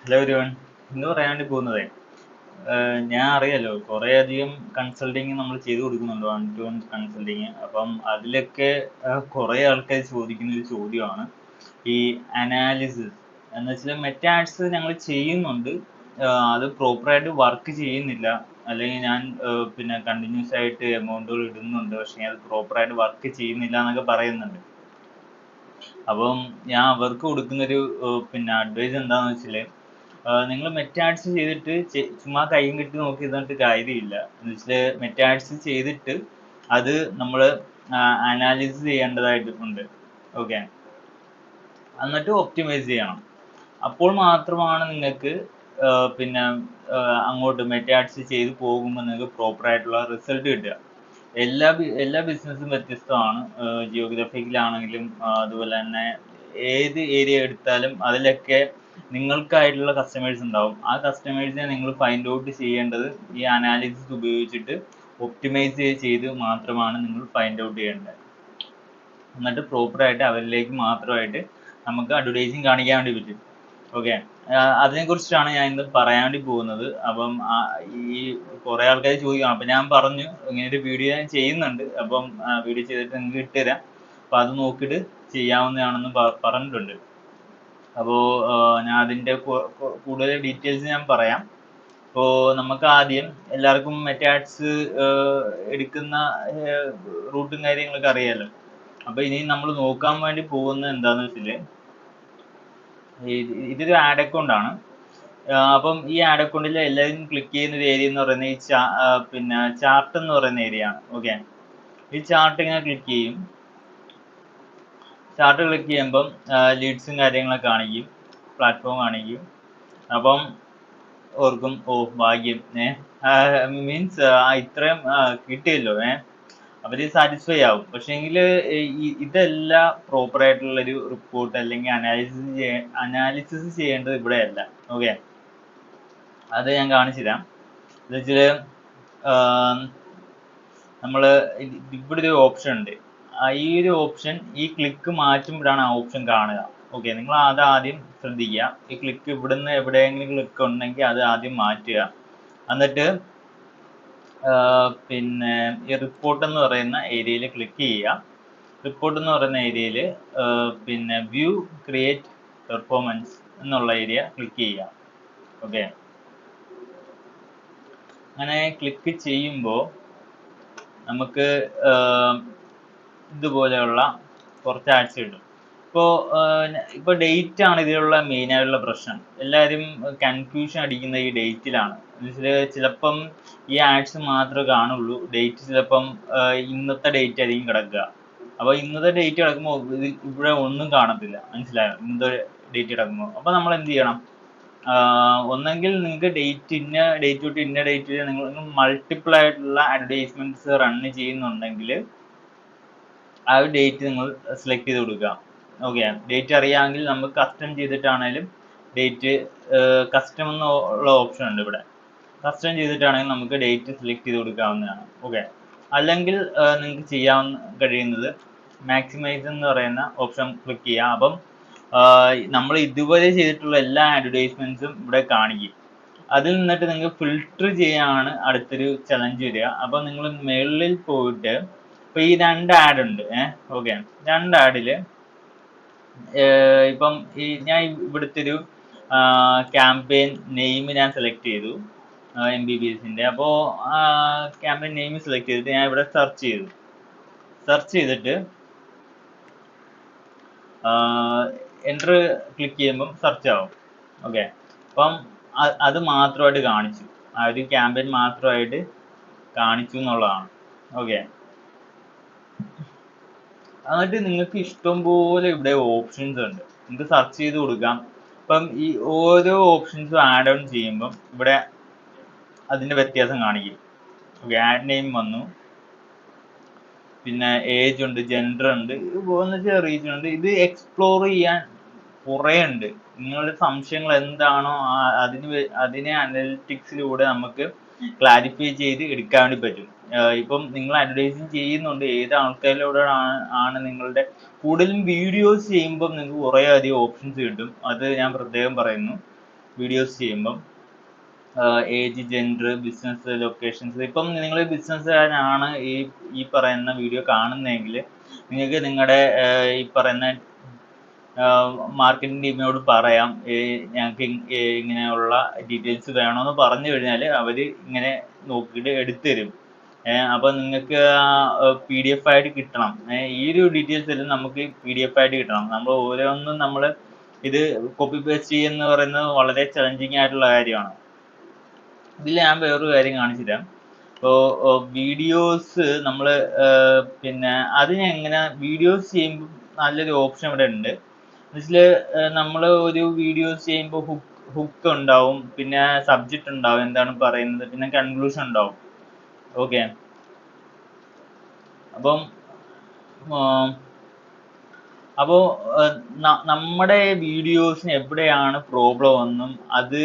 Hello everyone. ഇന്ന് പറയാൻ വേണ്ടി പോകുന്നതേ, ഞാൻ അറിയാലോ കുറേ അധികം കൺസൾട്ടിങ് നമ്മൾ ചെയ്തു കൊടുക്കുന്നുണ്ട്, വൺ ടു വൺ കൺസൾട്ടിങ്. അപ്പം അതിലൊക്കെ കുറേ ആൾക്കാർ ചോദിക്കുന്ന ഒരു ചോദ്യമാണ് ഈ അനാലിസിസ് എന്ന് വെച്ചാൽ മെറ്റാഡ്സ് ഞങ്ങൾ ചെയ്യുന്നുണ്ട്, അത് പ്രോപ്പറായിട്ട് വർക്ക് ചെയ്യുന്നില്ല, അല്ലെങ്കിൽ ഞാൻ പിന്നെ കണ്ടിന്യൂസ് ആയിട്ട് എമൗണ്ടുകൾ ഇടുന്നുണ്ട്, പക്ഷേ അത് പ്രോപ്പറായിട്ട് വർക്ക് ചെയ്യുന്നില്ല എന്നൊക്കെ പറയുന്നുണ്ട്. അപ്പം ഞാൻ അവർക്ക് കൊടുക്കുന്നൊരു പിന്നെ അഡ്വൈസ് എന്താണെന്ന് വെച്ചാൽ, നിങ്ങൾ മെറ്റാഡ്സ് ചെയ്തിട്ട് ചുമ്മാ കൈയും കെട്ടി നോക്കി ഇരുന്നിട്ട് കാര്യമില്ല. എന്ന് വെച്ചാൽ മെറ്റാഡ്സ് ചെയ്തിട്ട് അത് നമ്മൾ അനാലിസിസ് ചെയ്യേണ്ടതായിട്ടുണ്ട്. ഓക്കെ, എന്നിട്ട് ഒപ്റ്റിമൈസ് ചെയ്യണം. അപ്പോൾ മാത്രമാണ് നിങ്ങൾക്ക് പിന്നെ അങ്ങോട്ട് മെറ്റാഡ്സ് ചെയ്ത് പോകുമ്പോൾ നിങ്ങൾക്ക് പ്രോപ്പറായിട്ടുള്ള റിസൾട്ട് കിട്ടുക. എല്ലാ ബിസിനസ്സും വ്യത്യസ്തമാണ്. ജിയോഗ്രഫിക്കലാണെങ്കിലും അതുപോലെ തന്നെ ഏത് ഏരിയ എടുത്താലും അതിലൊക്കെ നിങ്ങൾക്കായിട്ടുള്ള കസ്റ്റമേഴ്സ് ഉണ്ടാവും. ആ കസ്റ്റമേഴ്സിനെ നിങ്ങൾ ഫൈൻഡ് ഔട്ട് ചെയ്യേണ്ടത് ഈ അനാലിസിസ് ഉപയോഗിച്ചിട്ട് ഒപ്റ്റിമൈസ് ചെയ്ത് മാത്രമാണ് നിങ്ങൾ ഫൈൻഡ് ഔട്ട് ചെയ്യേണ്ടത്. എന്നിട്ട് പ്രോപ്പറായിട്ട് അവരിലേക്ക് മാത്രമായിട്ട് നമുക്ക് അഡ്വർടൈസിങ് കാണിക്കാൻ വേണ്ടി പറ്റും. ഓക്കെ, അതിനെക്കുറിച്ചിട്ടാണ് ഞാൻ ഇന്ന് പറയാൻ വേണ്ടി പോകുന്നത്. അപ്പം ഈ കുറേ ആൾക്കാർ ചോദിക്കണം, അപ്പം ഞാൻ പറഞ്ഞു ഇങ്ങനെ ഒരു വീഡിയോ ഞാൻ ചെയ്യുന്നുണ്ട്, അപ്പം വീഡിയോ ചെയ്തിട്ട് നിങ്ങൾക്ക് ഇട്ടുതരാം, അപ്പം അത് നോക്കിയിട്ട് ചെയ്യാവുന്നതാണെന്ന് പറഞ്ഞിട്ടുണ്ട്. അപ്പോൾ ഞാൻ അതിൻ്റെ കൂടുതൽ ഡീറ്റെയിൽസ് ഞാൻ പറയാം. അപ്പോൾ നമുക്ക് ആദ്യം എല്ലാവർക്കും മെറ്റാഡ്സ് എടുക്കുന്ന റൂട്ടും കാര്യങ്ങളൊക്കെ അറിയാമല്ലോ. അപ്പോൾ ഇനി നമ്മൾ നോക്കാൻ വേണ്ടി പോകുന്നത് എന്താണെന്ന് വെച്ചാൽ, ഇതൊരു ആഡ് അക്കൗണ്ട് ആണ്. അപ്പം ഈ ആഡ് അക്കൗണ്ടിൽ എല്ലാവരും ക്ലിക്ക് ചെയ്യുന്ന ഒരു ഏരിയ എന്ന് പറയുന്നത് ഈ പിന്നെ ചാർട്ട് എന്ന് പറയുന്ന ഏരിയ ആണ്. ഓക്കെ, ഈ ചാർട്ട് ഇങ്ങനെ ക്ലിക്ക് ചെയ്യും. ചാർട്ട് ക്ലിക്ക് ചെയ്യുമ്പം ലീഡ്സും കാര്യങ്ങളൊക്കെ കാണിക്കും, പ്ലാറ്റ്ഫോം കാണിക്കും. അപ്പം ഓർക്കും, ഓ ഭാഗ്യം, മീൻസ് ഇത്രയും കിട്ടിയല്ലോ, അവര് സാറ്റിസ്ഫൈ ആവും. പക്ഷേങ്കിൽ ഇതല്ല പ്രോപ്പർ ആയിട്ടുള്ളൊരു റിപ്പോർട്ട് അല്ലെങ്കിൽ അനാലിസിസ് ചെയ്യേണ്ടത് ഇവിടെയല്ല. ഓക്കെ, അത് ഞാൻ കാണിച്ചു തരാം. എന്ന് വെച്ചാൽ നമ്മൾ ഇവിടെ ഒരു ഓപ്ഷൻ ഉണ്ട്. ഈ ഒരു ഓപ്ഷൻ, ഈ ക്ലിക്ക് മാറ്റുമ്പോഴാണ് ആ ഓപ്ഷൻ കാണുക. ഓക്കെ, നിങ്ങൾ അത് ആദ്യം ശ്രദ്ധിക്കുക. ഈ ക്ലിക്ക് ഇവിടുന്ന് എവിടെയെങ്കിലും ക്ലിക്ക് ഉണ്ടെങ്കിൽ അത് ആദ്യം മാറ്റുക. എന്നിട്ട് പിന്നെ ഈ റിപ്പോർട്ട് എന്ന് പറയുന്ന ഏരിയയിൽ ക്ലിക്ക് ചെയ്യുക. റിപ്പോർട്ട് എന്ന് പറയുന്ന ഏരിയയിൽ പിന്നെ വ്യൂ ക്രിയേറ്റ് പെർഫോമൻസ് എന്നുള്ള ഏരിയ ക്ലിക്ക് ചെയ്യുക. ഓക്കെ, അങ്ങനെ ക്ലിക്ക് ചെയ്യുമ്പോൾ നമുക്ക് ഇതുപോലെയുള്ള കുറച്ച് ആഡ്സ് കിട്ടും. ഇപ്പോൾ ഡേറ്റ് ആണ് ഇതിലുള്ള മെയിൻ ആയിട്ടുള്ള പ്രശ്നം. എല്ലാവരും കൺഫ്യൂഷൻ അടിക്കുന്ന ഈ ഡേറ്റിലാണ്. ചിലപ്പം ഈ ആഡ്സ് മാത്രമേ കാണുള്ളൂ, ഡേറ്റ് ചിലപ്പം ഇന്നത്തെ ഡേറ്റ് ആയിരിക്കും കിടക്കുക. അപ്പോൾ ഇന്നത്തെ ഡേറ്റ് കിടക്കുമ്പോൾ ഇവിടെ ഒന്നും കാണത്തില്ല, മനസ്സിലായോ? ഇന്നത്തെ ഡേറ്റ് കിടക്കുമ്പോൾ അപ്പോൾ നമ്മൾ എന്ത് ചെയ്യണം? ഒന്നെങ്കിൽ നിങ്ങൾക്ക് ഇന്ന ഡേറ്റ് തൊട്ട് ഇന്ന ഡേറ്റ് നിങ്ങൾ മൾട്ടിപ്പിൾ ആയിട്ടുള്ള അഡ്വർടൈസ്മെന്റ്സ് റൺ ചെയ്യുന്നുണ്ടെങ്കിൽ ആ ഒരു ഡേറ്റ് നിങ്ങൾ സെലക്ട് ചെയ്ത് കൊടുക്കുക. ഓക്കെ, ഡേറ്റ് അറിയാമെങ്കിൽ നമുക്ക് കസ്റ്റം ചെയ്തിട്ടാണേലും ഡേറ്റ് കസ്റ്റം എന്നുള്ള ഓപ്ഷൻ ഉണ്ട് ഇവിടെ. കസ്റ്റം ചെയ്തിട്ടാണെങ്കിൽ നമുക്ക് ഡേറ്റ് സെലക്ട് ചെയ്ത് കൊടുക്കാവുന്നതാണ്. ഓക്കെ, അല്ലെങ്കിൽ നിങ്ങൾക്ക് കഴിയുന്നത് മാക്സിമൈസ് എന്ന് പറയുന്ന ഓപ്ഷൻ ക്ലിക്ക് ചെയ്യുക. അപ്പം നമ്മൾ ഇതുവരെ ചെയ്തിട്ടുള്ള എല്ലാ അഡ്വർടൈസ്മെന്റ്സും ഇവിടെ കാണിക്കും. അതിൽ നിന്നിട്ട് നിങ്ങൾക്ക് ഫിൽട്ടർ ചെയ്യാനാണ് അടുത്തൊരു ചലഞ്ച് വരിക. അപ്പം നിങ്ങൾ മുകളിൽ പോയിട്ട് ഇപ്പൊ ഈ രണ്ട് ആഡ് ഉണ്ട്. ഓക്കെ, രണ്ട് ആഡില് ഇപ്പം ഞാൻ ഇവിടുത്തെ ഒരു ക്യാമ്പയിൻ നെയിം ഞാൻ സെലക്ട് ചെയ്തു, MBBSന്റെ. അപ്പോൾ ക്യാമ്പയിൻ നെയിം സെലക്ട് ചെയ്തിട്ട് ഞാൻ ഇവിടെ സെർച്ച് ചെയ്തിട്ട് എൻ്റർ ക്ലിക്ക് ചെയ്യുമ്പം സെർച്ച് ആവും. ഓക്കെ, അപ്പം അത് മാത്രമായിട്ട് കാണിച്ചു, ആ ഒരു ക്യാമ്പയിൻ മാത്രമായിട്ട് കാണിച്ചു എന്നുള്ളതാണ്. ഓക്കെ, എന്നിട്ട് നിങ്ങൾക്ക് ഇഷ്ടം പോലെ ഇവിടെ ഓപ്ഷൻസ് ഉണ്ട്, നിങ്ങൾക്ക് സെർച്ച് ചെയ്ത് കൊടുക്കാം. അപ്പം ഈ ഓരോ ഓപ്ഷൻസും ആഡ് ഓൺ ചെയ്യുമ്പം ഇവിടെ അതിൻ്റെ വ്യത്യാസം കാണിക്കും. ഓക്കെ, ആഡ് നെയിം വന്നു, പിന്നെ ഏജ് ഉണ്ട്, ജെൻഡർ ഉണ്ട്, എന്ന് വെച്ചാൽ റീജൻ ഉണ്ട്. ഇത് എക്സ്പ്ലോർ ചെയ്യാൻ കുറേ ഉണ്ട്. നിങ്ങളുടെ സംശയങ്ങൾ എന്താണോ അതിനെ അനലിറ്റിക്സിലൂടെ നമുക്ക് ക്ലാരിഫൈ ചെയ്ത് എടുക്കാൻ വേണ്ടി പറ്റും. ഇപ്പം നിങ്ങൾ അഡ്വർടൈസിങ് ചെയ്യുന്നുണ്ട്, ഏത് ആൾക്കാരിലൂടെ ആണ് നിങ്ങളുടെ കൂടുതലും വീഡിയോസ് ചെയ്യുമ്പോൾ നിങ്ങൾക്ക് കുറേ അധികം ഓപ്ഷൻസ് കിട്ടും. അത് ഞാൻ പ്രത്യേകം പറയുന്നു. വീഡിയോസ് ചെയ്യുമ്പം ഏജ്, ജെൻഡർ, ബിസിനസ്, ലൊക്കേഷൻസ്. ഇപ്പം നിങ്ങൾ ബിസിനസ്സുകാരനാണ് ഈ പറയുന്ന വീഡിയോ കാണുന്നതെങ്കിൽ നിങ്ങൾക്ക് നിങ്ങളുടെ ഈ പറയുന്ന മാർക്കറ്റിംഗ് ടീമിനോട് പറയാം, ഞങ്ങൾക്ക് ഇങ്ങനെയുള്ള ഡീറ്റെയിൽസ് വേണമെന്ന് പറഞ്ഞു കഴിഞ്ഞാൽ അവർ ഇങ്ങനെ നോക്കിയിട്ട് എടുത്തു തരും. അപ്പോൾ നിങ്ങൾക്ക് PDF ആയിട്ട് കിട്ടണം. ഈ ഒരു ഡീറ്റെയിൽസ് എല്ലാം നമുക്ക് PDF ആയിട്ട് കിട്ടണം. നമ്മൾ ഓരോന്നും നമ്മൾ ഇത് കോപ്പി പേസ്റ്റ് ചെയ്യുന്ന പറയുന്നത് വളരെ ചലഞ്ചിങ് ആയിട്ടുള്ള കാര്യമാണ്. ഇതിൽ ഞാൻ വേറൊരു കാര്യം കാണിച്ചു തരാം. ഇപ്പോൾ വീഡിയോസ് നമ്മൾ പിന്നെ അതിന് എങ്ങനെ വീഡിയോസ് ചെയ്യുമ്പോൾ നല്ലൊരു ഓപ്ഷൻ ഇവിടെ ഉണ്ട്. എന്നുവെച്ചാൽ നമ്മൾ ഒരു വീഡിയോസ് ചെയ്യുമ്പോൾ ഹുക്ക് ഉണ്ടാവും, പിന്നെ സബ്ജക്റ്റ് ഉണ്ടാവും, എന്താണ് പറയുന്നത്, പിന്നെ കൺക്ലൂഷൻ ഉണ്ടാവും. ഓക്കെ, അപ്പം അപ്പോൾ നമ്മുടെ വീഡിയോസിന് എവിടെയാണ് പ്രോബ്ലം എന്നും അത്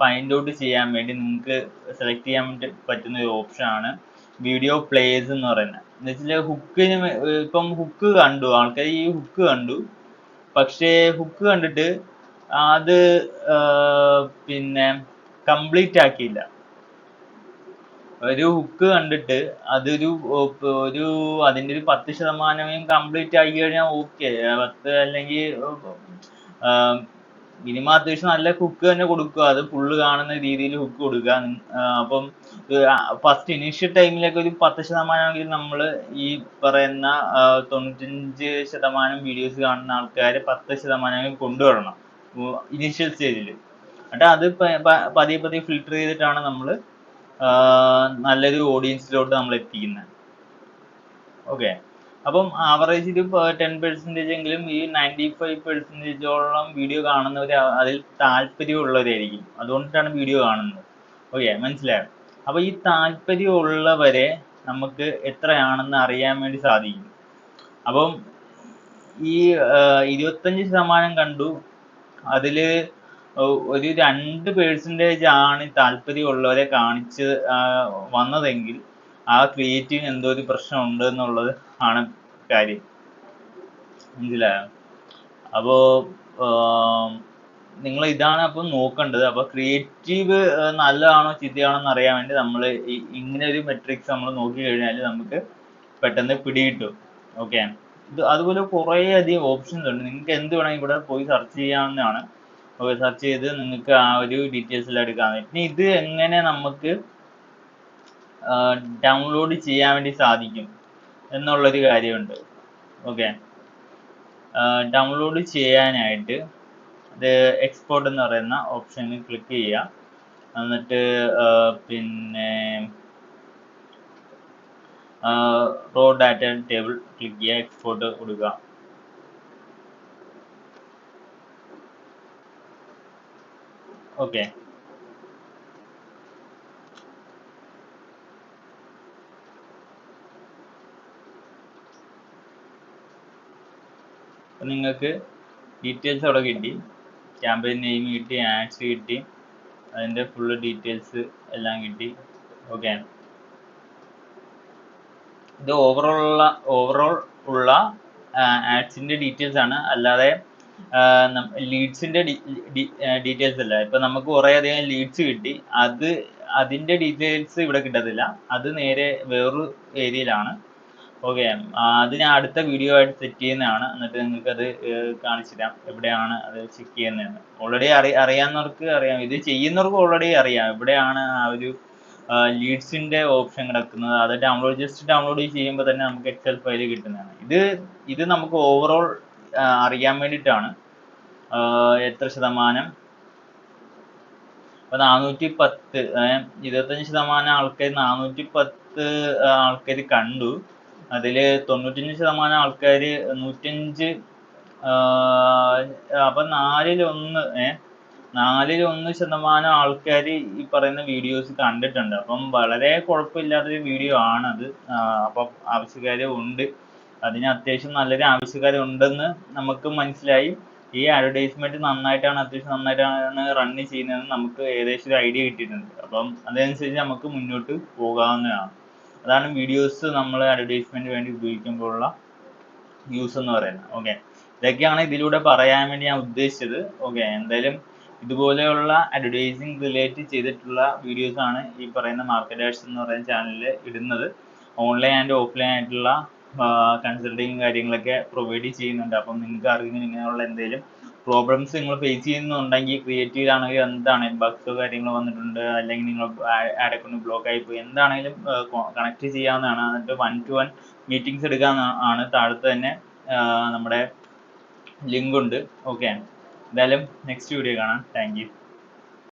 ഫൈൻഡ് ഔട്ട് ചെയ്യാൻ വേണ്ടി നിങ്ങൾക്ക് സെലക്ട് ചെയ്യാൻ വേണ്ടി പറ്റുന്ന ഒരു ഓപ്ഷനാണ് വീഡിയോ പ്ലേസ് എന്ന് പറയുന്നത്. എന്ന് വെച്ചാൽ ഹുക്കിന് ഇപ്പം ഹുക്ക് കണ്ടു, ആൾക്കാർ ഈ ഹുക്ക് കണ്ടു, പക്ഷേ ഹുക്ക് കണ്ടിട്ട് അത് പിന്നെ കംപ്ലീറ്റ് ആക്കിയില്ല. ഒരു ഹുക്ക് കണ്ടിട്ട് അതൊരു അതിൻ്റെ ഒരു 10% കംപ്ലീറ്റ് ആക്കി കഴിഞ്ഞാൽ ഓക്കെ, 10 അല്ലെങ്കിൽ മിനിമം അത്യാവശ്യം നല്ല ഹുക്ക് തന്നെ കൊടുക്കുക, അത് ഫുള്ള് കാണുന്ന രീതിയിൽ ഹുക്ക് കൊടുക്കുക. അപ്പം ഫസ്റ്റ് ഇനീഷ്യൽ ടൈമിലൊക്കെ ഒരു 10% നമ്മൾ ഈ പറയുന്ന 95% വീഡിയോസ് കാണുന്ന ആൾക്കാർ 10% കൊണ്ടുവരണം ഇനീഷ്യൽ സ്റ്റേജിൽ. എന്നിട്ട് അത് പതിയെ പതിയെ ഫിൽട്ടർ ചെയ്തിട്ടാണ് നമ്മൾ നല്ലൊരു ഓഡിയൻസിലോട്ട് നമ്മൾ എത്തിക്കുന്നത്. ഓക്കെ, അപ്പം ആവറേജ് ഒരു 10% എങ്കിലും ഈ 95% വീഡിയോ കാണുന്നവർ അതിൽ താല്പര്യമുള്ളവരായിരിക്കും. അതുകൊണ്ടിട്ടാണ് വീഡിയോ കാണുന്നത്. ഓക്കെ, മനസ്സിലായോ? അപ്പോൾ ഈ താല്പര്യമുള്ളവരെ നമുക്ക് എത്രയാണെന്ന് അറിയാൻ വേണ്ടി സാധിക്കും. അപ്പം ഈ 25% കണ്ടു, അതിൽ ഒരു 2% ആണ് താല്പര്യമുള്ളവരെ കാണിച്ച് വന്നതെങ്കിൽ ആ ക്രിയേറ്റീവിന് എന്തോ ഒരു പ്രശ്നം ഉണ്ട് എന്നുള്ളത് ആണ് കാര്യം. മനസ്സിലായോ? അപ്പോൾ നിങ്ങൾ ഇതാണ് അപ്പം നോക്കേണ്ടത്. അപ്പോൾ ക്രിയേറ്റീവ് നല്ലതാണോ ചീത്തയാണോ എന്ന് അറിയാൻ വേണ്ടി നമ്മൾ ഇങ്ങനെ ഒരു മെട്രിക്സ് നമ്മൾ നോക്കി കഴിഞ്ഞാൽ നമുക്ക് പെട്ടെന്ന് പിടികിട്ടും. ഓക്കെ, അതുപോലെ കുറേ അധികം ഓപ്ഷൻസ് ഉണ്ട്. നിങ്ങൾക്ക് എന്ത് വേണമെങ്കിൽ ഇവിടെ പോയി സെർച്ച് ചെയ്യാവുന്നതാണ്. സെർച്ച് ചെയ്ത് നിങ്ങൾക്ക് ആ ഒരു ഡീറ്റെയിൽസ് എല്ലാം എടുക്കാൻ പറ്റും. ഇനി ഇത് എങ്ങനെ നമുക്ക് ഡൗൺലോഡ് ചെയ്യാൻ വേണ്ടി സാധിക്കും എന്നുള്ളൊരു കാര്യമുണ്ട്. ഓക്കെ, ഡൗൺലോഡ് ചെയ്യാനായിട്ട് ഇത് എക്സ്പോർട്ട് എന്ന് പറയുന്ന ഓപ്ഷനിൽ ക്ലിക്ക് ചെയ്യുക. എന്നിട്ട് പിന്നെ റോ ഡാറ്റ ടേബിൾ ക്ലിക്ക് ചെയ്യുക, എക്സ്പോർട്ട് കൊടുക്കുക. ഓക്കെ, അപ്പം നിങ്ങൾക്ക് ഡീറ്റെയിൽസ് അവിടെ കിട്ടി, ക്യാമ്പയിൻ നെയിം കിട്ടി, ആഡ്സ് കിട്ടി, അതിൻ്റെ ഫുള്ള് ഡീറ്റെയിൽസ് എല്ലാം കിട്ടി. ഓക്കെ, ഇത് ഓവറോൾ ഉള്ള ആഡ്സിൻ്റെ ഡീറ്റെയിൽസ് ആണ്, അല്ലാതെ ലീഡ്സിൻ്റെ ഡീറ്റെയിൽസ് അല്ല. ഇപ്പം നമുക്ക് കുറേ അധികം ലീഡ്സ് കിട്ടി, അതിൻ്റെ ഡീറ്റെയിൽസ് ഇവിടെ കിട്ടത്തില്ല, അത് നേരെ വേറൊരു ഏരിയയിലാണ്. ഓക്കെ, അത് ഞാൻ അടുത്ത വീഡിയോ ആയിട്ട് സെറ്റ് ചെയ്യുന്നതാണ്. എന്നിട്ട് നിങ്ങൾക്ക് അത് കാണിച്ചു തരാം എവിടെയാണ് അത് ചെക്ക് ചെയ്യുന്നതെന്ന്. ഓൾറെഡി അറിയാവുന്നവർക്ക് അറിയാം, ഇത് ചെയ്യുന്നവർക്ക് ഓൾറെഡി അറിയാം എവിടെയാണ് ആ ഒരു ലീഡ്സിൻ്റെ ഓപ്ഷൻ കിടക്കുന്നത്. അത് ജസ്റ്റ് ഡൗൺലോഡ് ചെയ്യുമ്പോൾ തന്നെ നമുക്ക് എക്സൽ ഫയൽ കിട്ടുന്നതാണ്. ഇത് നമുക്ക് ഓവറോൾ അറിയാൻ വേണ്ടിയിട്ടാണ് എത്ര ശതമാനം. ഇപ്പം 410, 25% ആൾക്കാർ 410 ആൾക്കാർ കണ്ടു. അതിൽ 95% ആൾക്കാർ 105, അപ്പം 4/1 ആൾക്കാർ ഈ പറയുന്ന വീഡിയോസ് കണ്ടിട്ടുണ്ട്. അപ്പം വളരെ കുഴപ്പമില്ലാത്തൊരു വീഡിയോ ആണത്. അപ്പം ആവശ്യക്കാർ ഉണ്ട്, അതിന് അത്യാവശ്യം നല്ലൊരു ആവശ്യക്കാരുണ്ടെന്ന് നമുക്ക് മനസ്സിലായി. ഈ അഡ്വർടൈസ്മെന്റ് അത്യാവശ്യം നന്നായിട്ടാണ് റൺ ചെയ്യുന്നതെന്ന് നമുക്ക് ഏകദേശം ഒരു ഐഡിയ കിട്ടിയിട്ടുണ്ട്. അപ്പം അതനുസരിച്ച് നമുക്ക് മുന്നോട്ട് പോകാവുന്നതാണ്. അതാണ് വീഡിയോസ് നമ്മൾ അഡ്വർടൈസ്മെന്റ് വേണ്ടി ഉപയോഗിക്കുമ്പോഴുള്ള യൂസ് എന്ന് പറയുന്നത്. ഓക്കെ, ഇതൊക്കെയാണ് ഇതിലൂടെ പറയാൻ വേണ്ടി ഞാൻ ഉദ്ദേശിച്ചത്. ഓക്കെ, എന്തായാലും ഇതുപോലെയുള്ള അഡ്വർടൈസിങ് റിലേറ്റ് ചെയ്തിട്ടുള്ള വീഡിയോസ് ആണ് ഈ പറയുന്ന മാർക്കറ്റേഴ്സ് എന്ന് പറയുന്ന ചാനലിൽ ഇടുന്നത്. ഓൺലൈൻ ആൻഡ് ഓഫ്ലൈൻ ആയിട്ടുള്ള കൺസൾട്ടിങ് കാര്യങ്ങളൊക്കെ പ്രൊവൈഡ് ചെയ്യുന്നുണ്ട്. അപ്പം നിങ്ങൾക്ക് ആർക്കെങ്കിലും ഇങ്ങനെയുള്ള എന്തെങ്കിലും പ്രോബ്ലംസ് നിങ്ങൾ ഫേസ് ചെയ്യുന്നുണ്ടെങ്കിൽ, ക്രിയേറ്റീവ് ആണെങ്കിൽ എന്താണെങ്കിലും ബഗ്സോ കാര്യങ്ങളോ വന്നിട്ടുണ്ട്, അല്ലെങ്കിൽ നിങ്ങൾ ആഡ് അക്കൗണ്ട് ബ്ലോക്ക് ആയിപ്പോയി, എന്താണെങ്കിലും കണക്ട് ചെയ്യാവുന്നതാണ്. എന്നിട്ട് 1-to-1 മീറ്റിംഗ്സ് എടുക്കാവുന്നതാണ്. താഴത്ത് തന്നെ നമ്മുടെ ലിങ്ക് ഉണ്ട്. ഓക്കെ, എന്തായാലും നെക്സ്റ്റ് വീഡിയോ കാണാം. Thank you.